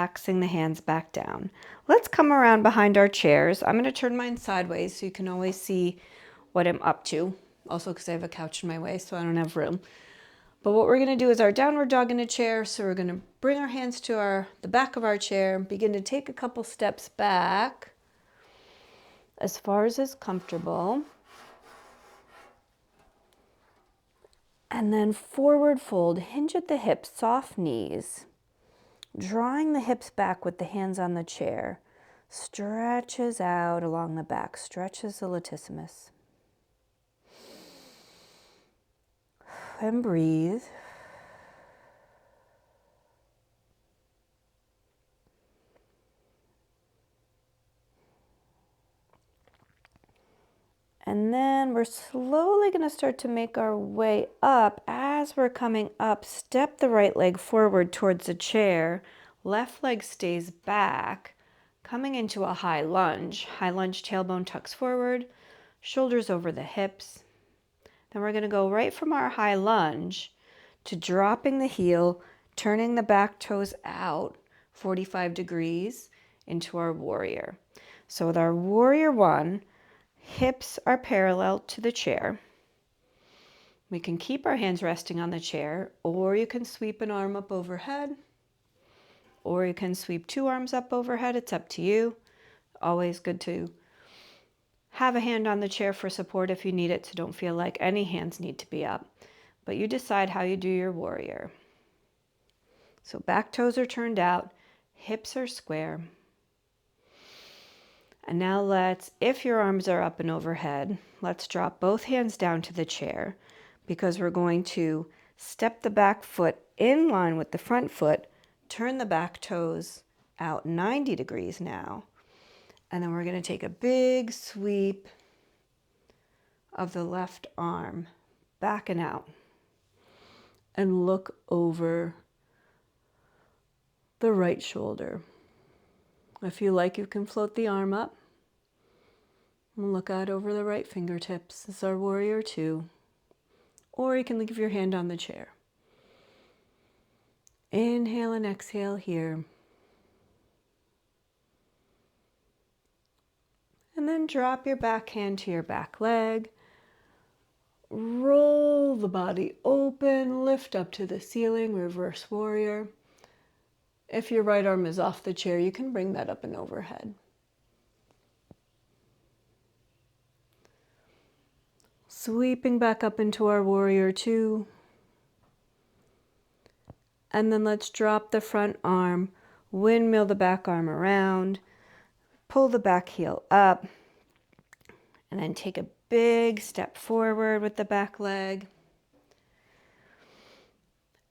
relaxing the hands back down. Let's come around behind our chairs. I'm going to turn mine sideways so you can always see what I'm up to. Also because I have a couch in my way, so I don't have room. But what we're going to do is our downward dog in a chair. So we're going to bring our hands to the back of our chair, begin to take a couple steps back as far as is comfortable. And then forward fold, hinge at the hips, soft knees. Drawing the hips back with the hands on the chair. Stretches out along the back, stretches the latissimus. And breathe. And then we're slowly going to start to make our way up. As we're coming up, step the right leg forward towards the chair. Left leg stays back, coming into a high lunge. High lunge, tailbone tucks forward, shoulders over the hips. Then we're going to go right from our high lunge to dropping the heel, turning the back toes out 45 degrees into our warrior. So with our warrior one, hips are parallel to the chair. We can keep our hands resting on the chair, or you can sweep an arm up overhead, or you can sweep two arms up overhead. It's up to you. Always good to have a hand on the chair for support if you need it, so don't feel like any hands need to be up. But you decide how you do your warrior. So back toes are turned out, hips are square. And now if your arms are up and overhead, let's drop both hands down to the chair because we're going to step the back foot in line with the front foot, turn the back toes out 90 degrees now. And then we're going to take a big sweep of the left arm back and out and look over the right shoulder. If you like, you can float the arm up and look out over the right fingertips. This is our warrior two. Or you can leave your hand on the chair. Inhale and exhale here. And then drop your back hand to your back leg. Roll the body open, lift up to the ceiling, reverse warrior. If your right arm is off the chair, you can bring that up and overhead. Sweeping back up into our warrior two. And then let's drop the front arm, windmill the back arm around, pull the back heel up, and then take a big step forward with the back leg.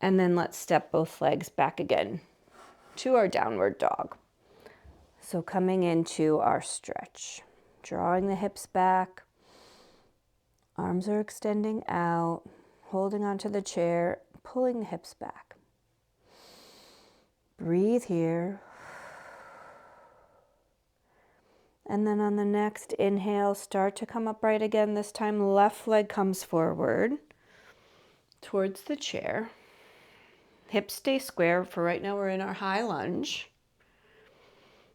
And then let's step both legs back again to our downward dog. So coming into our stretch, drawing the hips back, arms are extending out, holding onto the chair, pulling the hips back. Breathe here. And then on the next inhale, start to come upright again. This time, left leg comes forward towards the chair. Hips stay square. For right now, we're in our high lunge.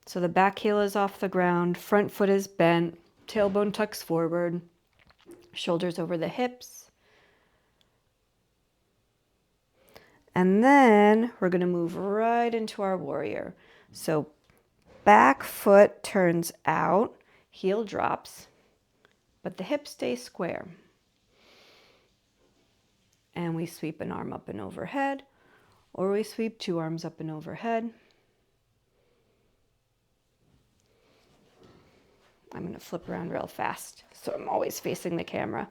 So the back heel is off the ground, front foot is bent, tailbone tucks forward, shoulders over the hips. And then we're going to move right into our warrior. So back foot turns out, heel drops, but the hips stay square. And we sweep an arm up and overhead, or we sweep two arms up and overhead. I'm going to flip around real fast, so I'm always facing the camera.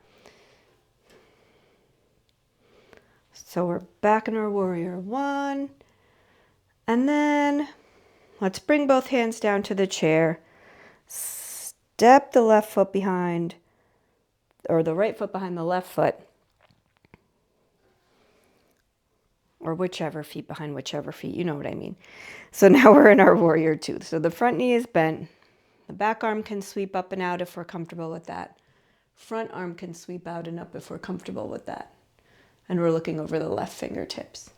So we're back in our warrior one, and then let's bring both hands down to the chair. Step the left foot behind, or the right foot behind the left foot, or whichever feet behind whichever feet, you know what I mean. So now we're in our warrior two. So the front knee is bent. The back arm can sweep up and out if we're comfortable with that. Front arm can sweep out and up if we're comfortable with that. And we're looking over the left fingertips.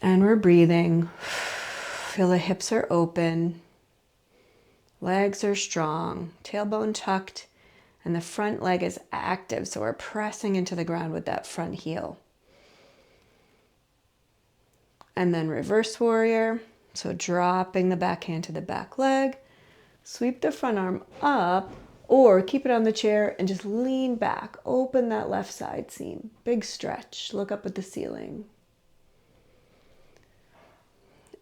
And we're breathing. Feel the hips are open. Legs are strong. Tailbone tucked. And the front leg is active. So we're pressing into the ground with that front heel. And then reverse warrior. So dropping the back hand to the back leg. Sweep the front arm up. Or keep it on the chair and just lean back. Open that left side seam. Big stretch. Look up at the ceiling.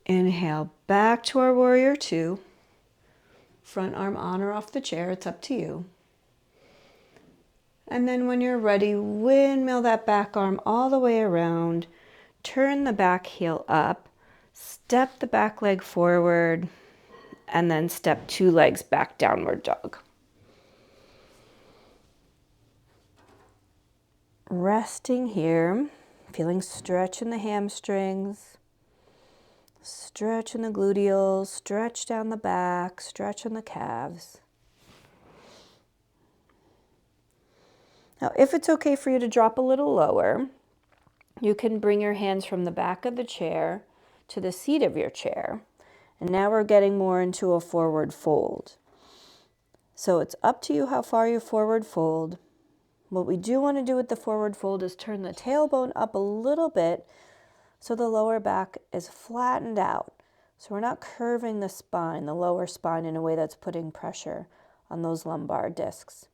Inhale back to our warrior two. Front arm on or off the chair. It's up to you. And then when you're ready, windmill that back arm all the way around. Turn the back heel up. Step the back leg forward. And then step 2 legs back, downward dog. Resting here, feeling stretch in the hamstrings, stretch in the gluteals, stretch down the back, stretch in the calves. Now, if it's okay for you to drop a little lower, you can bring your hands from the back of the chair to the seat of your chair. And now we're getting more into a forward fold. So it's up to you how far you forward fold. What we do want to do with the forward fold is turn the tailbone up a little bit so the lower back is flattened out. So we're not curving the spine, the lower spine, in a way that's putting pressure on those lumbar discs.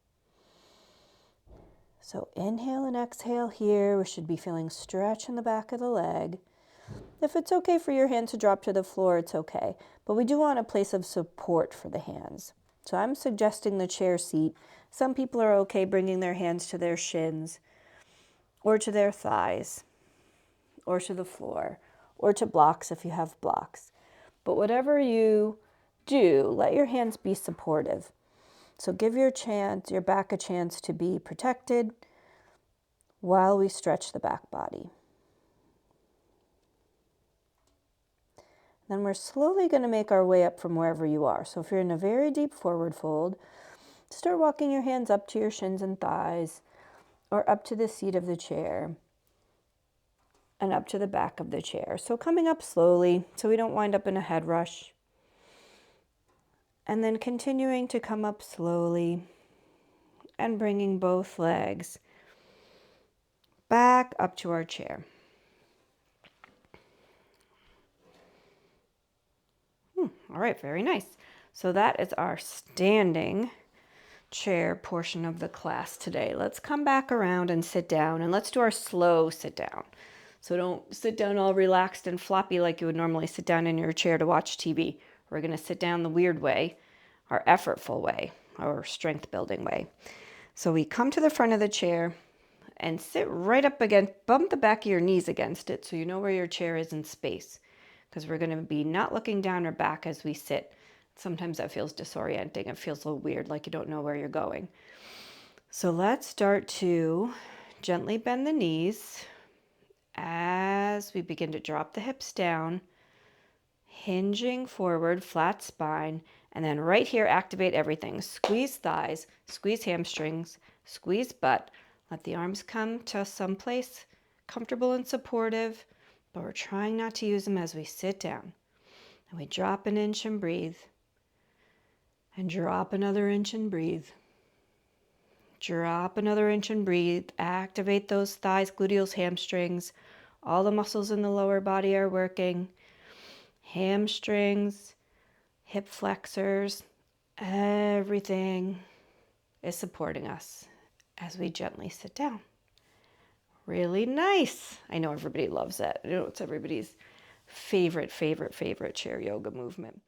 So inhale and exhale here. We should be feeling stretch in the back of the leg. If it's okay for your hand to drop to the floor, it's okay. But we do want a place of support for the hands. So I'm suggesting the chair seat. Some people are okay bringing their hands to their shins or to their thighs or to the floor or to blocks if you have blocks. But whatever you do, let your hands be supportive. So give your back a chance to be protected while we stretch the back body. Then we're slowly going to make our way up from wherever you are. So if you're in a very deep forward fold, start walking your hands up to your shins and thighs, or up to the seat of the chair, and up to the back of the chair. So coming up slowly so we don't wind up in a head rush. And then continuing to come up slowly and bringing both legs back up to our chair. All right, very nice. So that is our standing chair portion of the class today. Let's come back around and sit down, and let's do our slow sit down. So don't sit down all relaxed and floppy like you would normally sit down in your chair to watch TV. We're going to sit down the weird way, our effortful way, our strength building way. So we come to the front of the chair and sit right up against, bump the back of your knees against it so you know where your chair is in space, because we're going to be not looking down or back as we sit. Sometimes that feels disorienting. It feels a little weird, like you don't know where you're going. So let's start to gently bend the knees as we begin to drop the hips down, hinging forward, flat spine, and then right here, activate everything. Squeeze thighs, squeeze hamstrings, squeeze butt. Let the arms come to someplace comfortable and supportive, but we're trying not to use them as we sit down. And we drop an inch and breathe. And drop another inch and breathe. Drop another inch and breathe. Activate those thighs, gluteals, hamstrings. All the muscles in the lower body are working. Hamstrings, hip flexors, everything is supporting us as we gently sit down. Really nice. I know everybody loves that. I know it's everybody's favorite chair yoga movement.